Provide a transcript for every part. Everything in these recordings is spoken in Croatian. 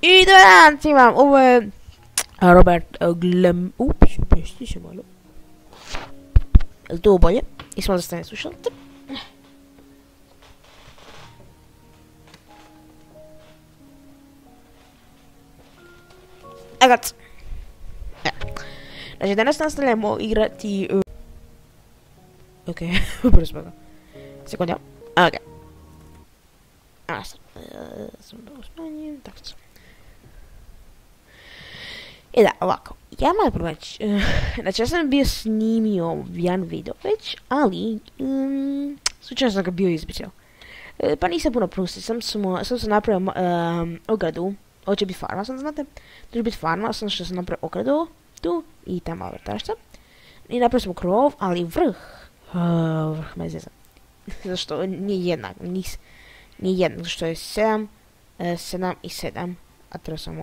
I dobar dan svima, ovo je Robert Glem... Ups, pesti se malo. Je li to bolje? Ismo da ste ne slušali? Egat. Znači, danas nastavljamo igrati... Okej, brzo ga. Sekunda. Okej. Sam da smanjim, tako sam. I da, ovako. Ja moram pronaći. Znači, ja sam bio snimio jedan video već, ali... slučajno sam ga bio izbrisao. Pa nisam puno pustio, sam napravio ogradu. Ovo će biti farma, sam znate. To će biti farma, sam što sam napravio ogradu. Tu i ta mala vrtašta. I napravili smo krov, ali vrh me zezam. Zašto nije jednak, nije jednak, zašto je 7 i 7, a treba sam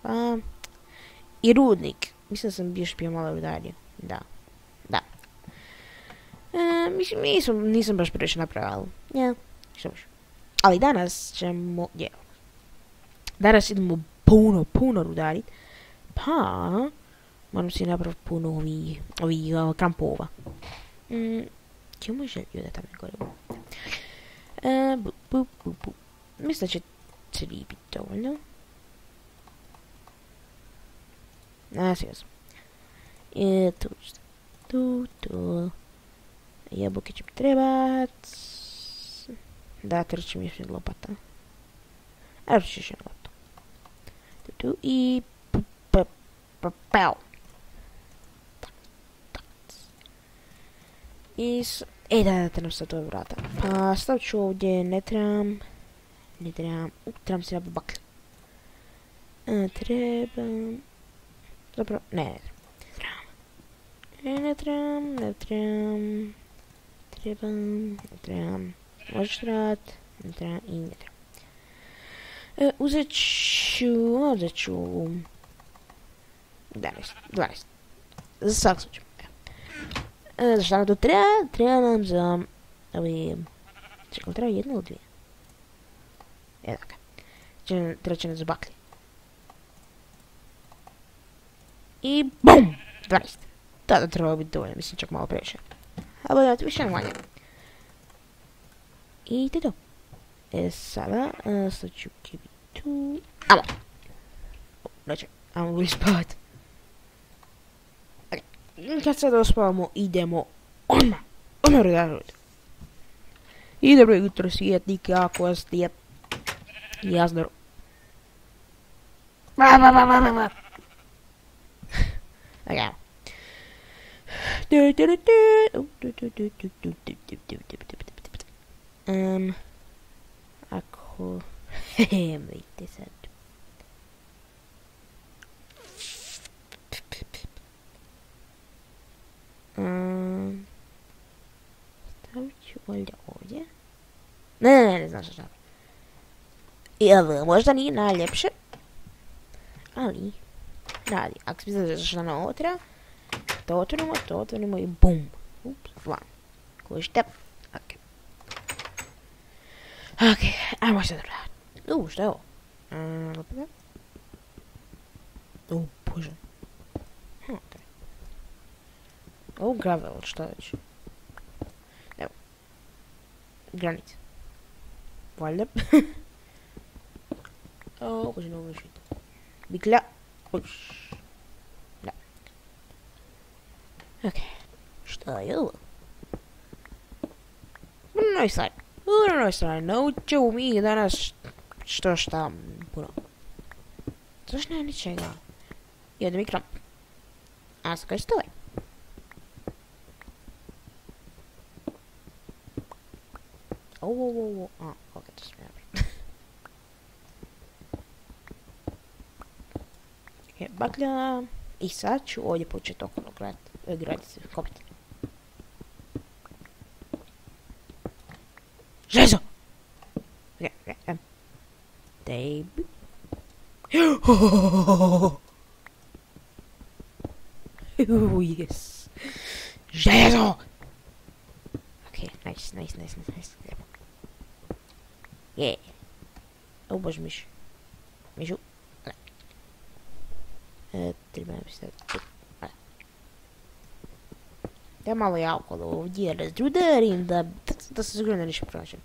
8. I rudnik, mislim da sam bio špio malo rudarije, da. Mislim, nisam baš previše napravio, ali, što baš. Ali danas ćemo, danas idemo puno rudarit, pa moram si napraviti puno ovih kampova. Čemu želio da tamo gore? Mislim da će 3 biti dovoljno. Sviđa sam. Tu. Jabuke će mi trebat. Da, treći mi još lopata. Evo ću još jednu lopatu. Tu i... Pao. Da, nam sad to je vrata. Pa stavit ću ovdje, ne trebam si nabiti baklju. Trebam... Zapravo, ne trebam. Možeš trebati, ne trebam i ne trebam. Uzet ću 12. Za svak slučaj. Za šta nam to treba? Treba nam za... Čekaj, treba jedno ili dvije? Dakle. Treba će nam za baklje. I BUM! 12. Tada treba biti dovoljno, mislim čak malo previše. Ali da, više manje. I to je to. Sada, sad ću kibiti tu... Amo! Znači, amo bili spavat. Kad sad ospavamo, idemo odmah rudariti. I dobro jutro svijetnike, ako vas svijet. Jasno. Okay. Ako... vidite sad. Stavit ću ovdje. Ne znam šta. Možda nije najljepše. Ali... radi. Ako se misle da šta na ovo treba, to otvorimo i BUM! Ups, van. Kužite? Okej, ajmo sad raditi. Šta je ovo? Bože. Ovo gravel, šta već? Evo. Granice. Valjda. Bože, ne ovo šiti. Biklja. Da. Okej. Šta je ovo? U novoj strani. Naučimo mi danas šta puno. Zašto nema ničega? I onda mi kramp. A sad kaj stoji? Ok, to sam napraviti. Baklja. I sad ću ovdje početi okolo graditi se, kopiti. Žezo! Baby. Yes. Žezo! Ok, nice. Lijepo. Je. Bože, Mišu. Treba mi staviti. Ja malo ja okolo ovdje razrudarim da se sigurno ništa pronađem.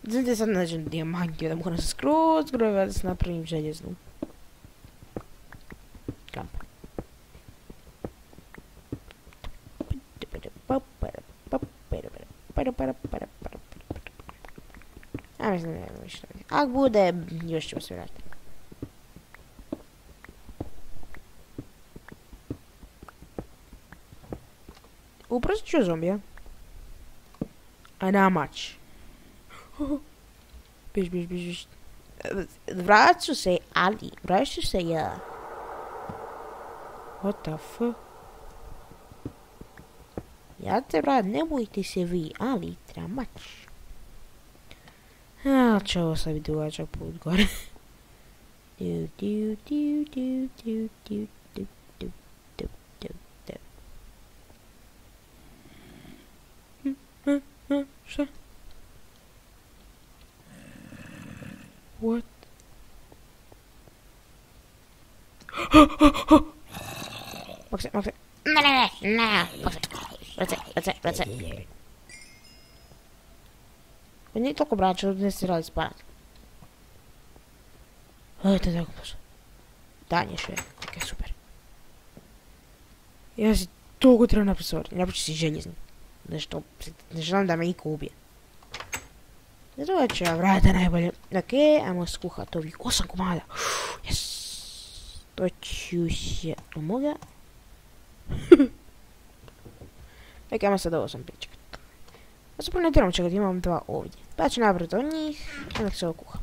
Znate sad nađem dijamantiju da moram skroz da se napravim željeznu. Kampa. Ja mislim da nema više. Ako bude, još ćemo se vratiti. Uprosit ću zombija. A na mač. Biš. Vratit ću se, ali vratit ću se ja. What the fuck? Ja te vrat, ne bojte se vi, ali treba mač. A, će ovo sad biti dugačak put gore. Šta? What? Makse. Ne. Makse. Vrce. Pa nije toliko braća, ne se radi spanat. To je tako možda. Dan je še. Ok, super. Ja si toliko treba napisati. Napraći si željezni. Nešto, ne želim da me iko ubije. Zato ću ja vrata najbolje. Ok, ajmo skuhat ovih 8 komada. Yes. To ću se moga. Ok, ajmo sad ovo sam pričekat. Ja se prvo ne trebam čekat, imam 2 ovdje. Pa ću napraviti od njih, onda se ovo kuha.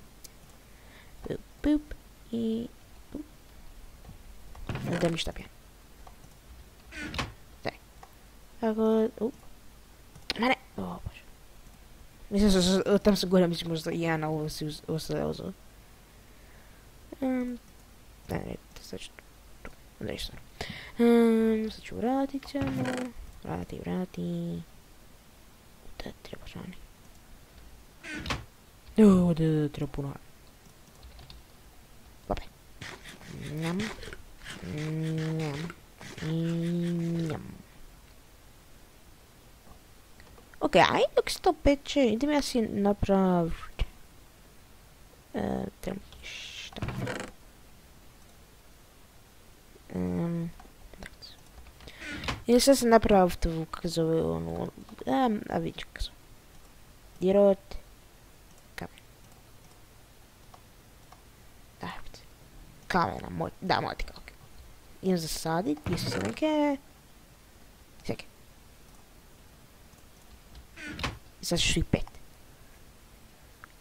Pup. I... Da mi štapje. Daj. Tako... Mane! O, bože. Mislim da tam se gore, mislim možda i ja na ovo si ostale uzeo. Ne, sad ću tu. Onda ništa. Sad ću vratit ćemo. Vrati. Da, treba hrani. Da, treba puno hrani. Papaj. Njam. Ok, aj dok se to peče, idem ja si napraviti. Trebam ništa. I sad sam napravio tu, kako zove onu, a vidit ću kako zove. Dirot. Kamen. Kamena, motika, ok. Idem zasadit, gdje su se neke... Seke. I sad ću ih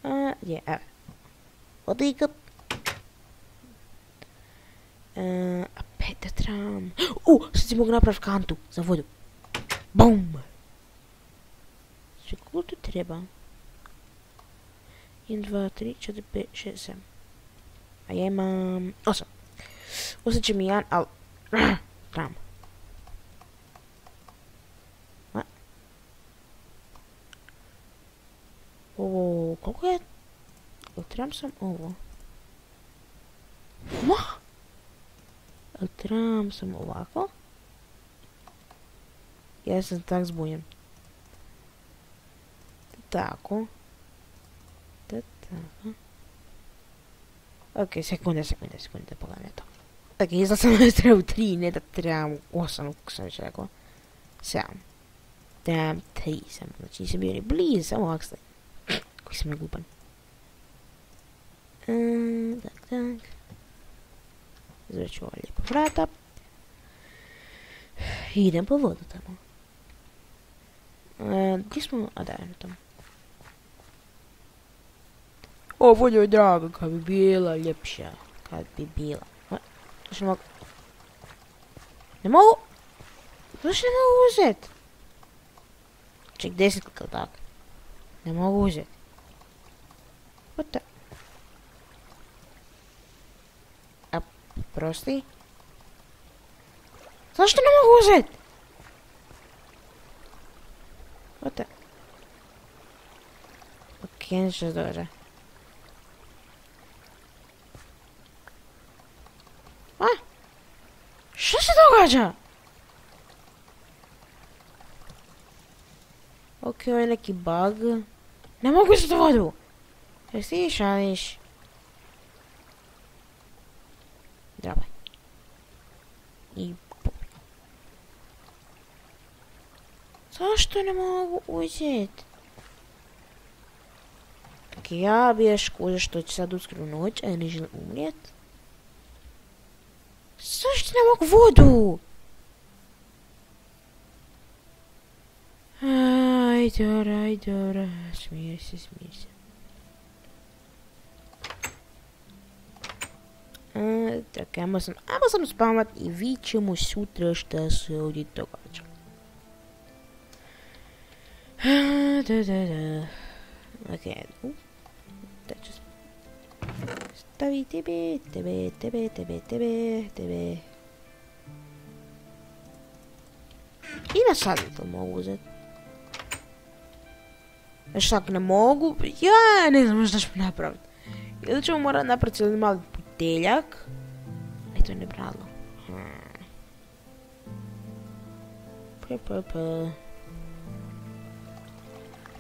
5. Je, evo. Odikat. A 5 da trebam. Sad si mogu napraviti kantu za vodu. Bum! Sve koliko tu treba? 1, 2, 3, 4, 5, 6, 7. A ja imam 8. Ostat će mi jedan, ali... Trebam. Ovo, koliko je? Trebam sam ovo. Trebam sam ovako. Ja sam tak zbunjen. Tako. Tako. Ok, sekunde, pogledaj to. Ok, izgleda sam da trebam 3, ne da trebam 8, kako sam već rekao. 7. Trebam 3 samo, znači nisam bio ni blizu, samo ovak stavim. Koji sam je glupan. Tak. Izveću ovo lijepo vrata. I idem po vodu tamo. Gdje smo? A da, jedno tamo. O, voda je draga, kad bi bila ljepša. Kad bi bila. Zašto ne mogu? Ne mogu? Zašto ne mogu uzeti? Ček, 10 klikal tako. Ne mogu uzeti. What the? A, prosti? Zašto ne mogu uzeti? What the? Ok, nešto dođe. događa? Ok, ovo je neki bug. Ne mogu uzeti vodu. Jer si šališ. Drabaj. I... Zašto ne mogu uzeti? Ok, ja biješ kuže što će sad uskoro noć, a ja ne želim umrijet. Zašto ne mogu vodu? Ajdora, smiri se. Tak, ajmo sam spavat i vidit ćemo sutra šta se ovdje događa. Ok, da ću stavi tebe. I na sad to mogu uzeti. Znači tako ne mogu, ja ne znam šta ću napraviti. Ili ćemo morati napraviti cijeli mali puteljak. E, to je nepravno.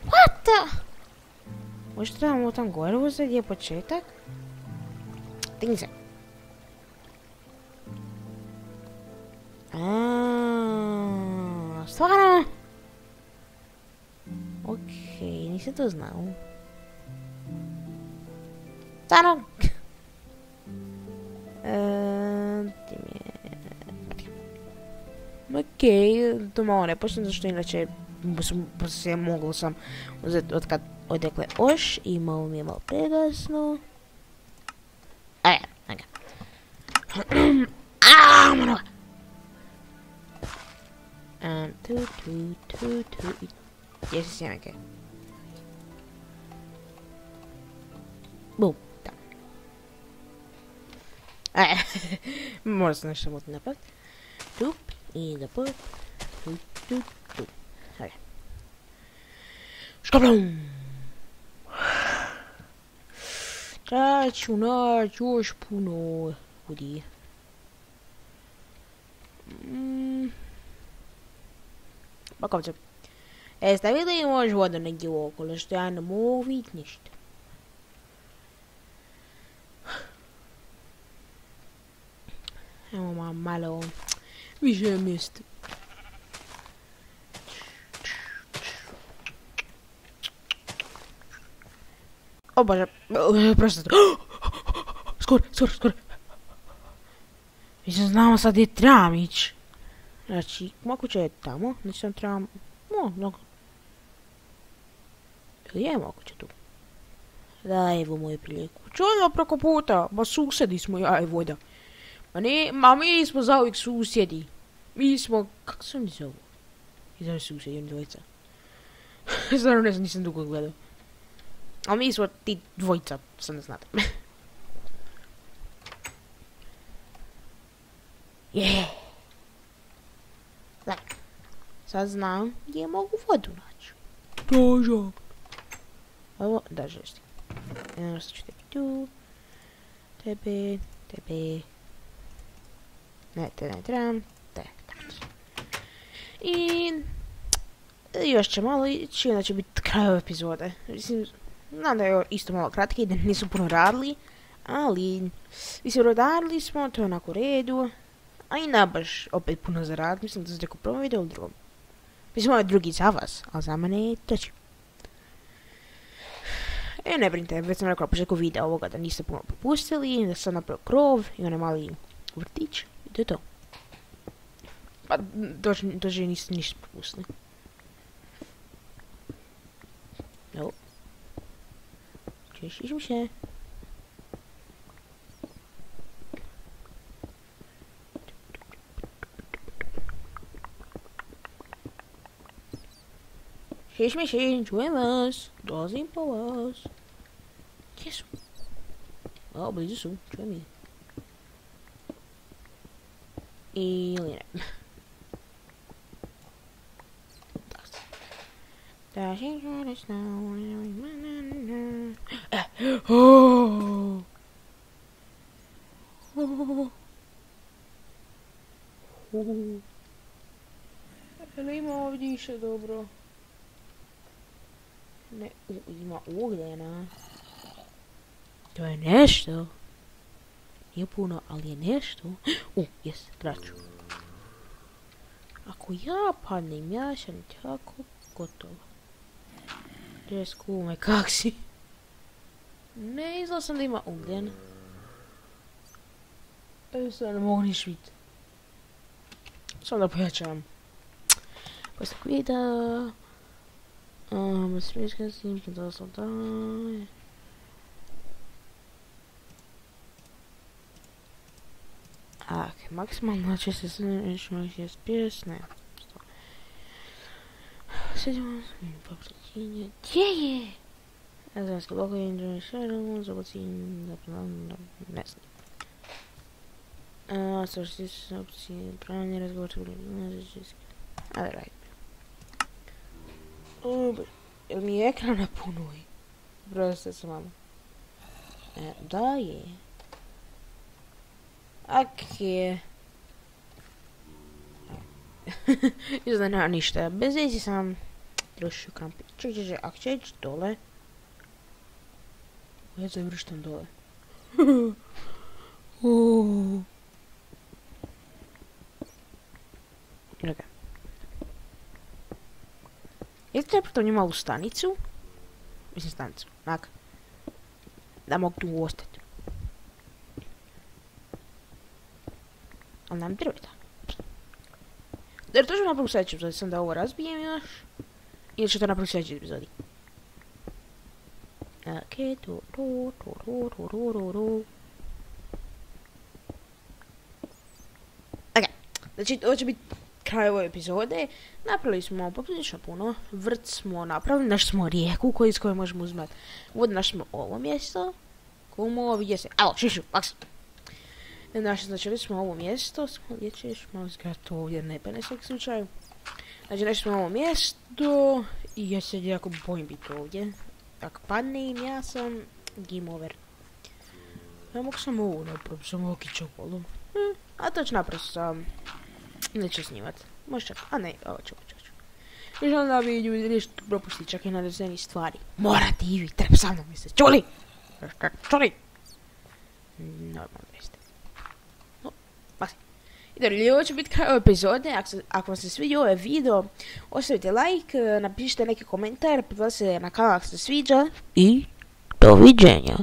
What the? Možda trebamo tam gore uzeti, gdje je početak? Digni se. Stvarno? Okej, nisam to znao. Stvarno? Okej, to malo nepošteno, zašto inače se moglo sam uzeti od kad odekle oš i malo mi je malo pregasno. Ajde. Mano! Gdje si sjemenke? Bum, da. Mora se nešto mutno napraviti. Tup, i da put. Tup. Ajde. Škablum! Sad ću naći još puno ljudi. Bakovce. Jeste vidjeli još voda negdje okolo, što ja ne mogu vidjeti ništa. Evo malo više mjesta. O bože, prosto. Skoro. Mislim, znamo sad gdje trebam ići. Znači, moguće je tamo, znači sam trebam... mnogo. Ili je moguće tu? Da, evo moju priliku. Čujemo preko puta, ma susjedi smo ja i Voda. Ma mi smo zauvijek susjedi. Mi smo, kako se oni zovu? Izravi susjedi, oni dvojica. Stvarno ne znam, nisam dugo gledao. A mi smo ti dvojica, sam ne znate. Da. Sad znam gdje mogu vodu naći. Dožak. Ovo, da, žesti. Jedno sad ću tebi tu. Tebe. Ne, te ne trebam. I... još će malo ići, onda će biti kraj ove epizode. Mislim, znam da je isto malo kratki i da nisu puno radili. Ali, mislim, radili smo, to je onako u redu. A i ne baš opet puno zarad, mislim da sam rekao u prvom videu ili drugom. Mislim, ovo je drugi za vas, ali za mene je treći. Ne brinite, već sam rekao na početku videa ovoga da niste puno propustili, da sam napravio krov i onaj mali vrtić i to je to. Pa, dođe niste ništa propustili. Evo. Češiš se. Šeš, čujem vas. Dolazim po vas. Gdje su? O, blizu su, čujem ih. Ili ne. Dashing through the snow. Ali ima ovdje više dobro. Ne, ima ugljena. To je nešto. Nije puno, ali je nešto. Jes, traću. Ako ja padnem, ja sam tako gotovo. Jes, kume, kak si? Ne, izgleda sam da ima ugljen. Sad ne mogu niš vidjeti. Samo da pojačavam. Poslije videa. Smiješka snimke, da sam daj. Ok, maksimalno će se snimati FPS, ne. Sjedimo s poprećenje. Gdje je? Ne znam, skoro je Enjoy Shadow, zabacim, ne znam. Slušajte se opcije, pravanje razgovor, ajde, radite. Jel mi je ekran napunuje? Proste se malo. Da je. Ok. Izgleda nema ništa. Bez vezi sam trošio krampi. Čekaj, ako će ići dole. Ja se vrštam dole. Ok. Jeste treba to malu stanicu? Mislim stanicu, onak. Da mogu tu ostati. Ali nam treba da. Jer to ću napraviti u sljedećem epizodi, sam da ovo razbijem još. Ili ću to napraviti u sljedećem epizodi. Ok, ok, znači ovo će biti kraj ove epizode. Napravili smo poprilično puno. Vrt smo napravili, našli smo rijeku iz koje možemo uzmati vodu, našli smo ovo mjesto. Kumo, vidje se, alo, šišu, maks. Znači smo ovo mjesto, gdje ćeš, malo zgrati to ovdje ne pa nesvak slučaju. Znači našli smo ovo mjesto i ja se jako bojim biti ovdje. Ako padnem, ja sam game over. Ja mogu samo ovo napraviti, samo ovaki čopolu. A to ću napraviti sam. Neću snimat. Može čak, a ne, ovo ću. Ne želim da bi ljudi nešto propustiti čak i na razini stvari. Morate i vi, treba sa mnom misle, čuli? Čuli? Normalno jeste. No, maksim. I ovo će biti kraj ove epizode. Ako vam se sviđa ovaj video, ostavite like, napišite neki komentar, potvrđujte se na kanal ako se sviđa. I doviđenja.